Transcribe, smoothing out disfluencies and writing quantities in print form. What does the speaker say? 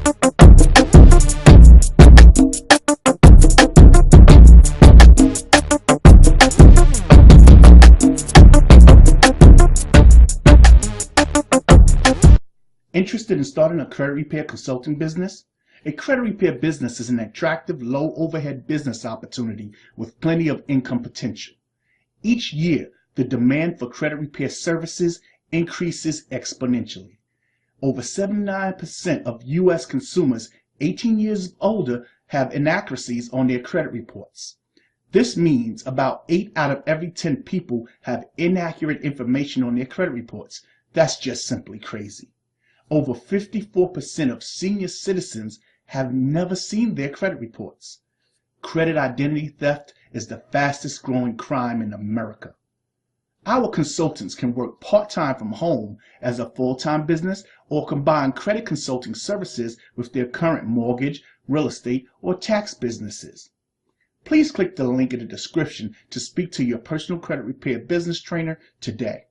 Interested in starting a credit repair consulting business? A credit repair business is an attractive, low overhead business opportunity with plenty of income potential. Each year, the demand for credit repair services increases exponentially. Over 79% of U.S. consumers 18 years older have inaccuracies on their credit reports. This means about 8 out of every 10 people have inaccurate information on their credit reports. That's just simply crazy. Over 54% of senior citizens have never seen their credit reports. Credit identity theft is the fastest growing crime in America. Our consultants can work part-time from home as a full-time business or combine credit consulting services with their current mortgage, real estate, or tax businesses. Please click the link in the description to speak to your personal credit repair business trainer today.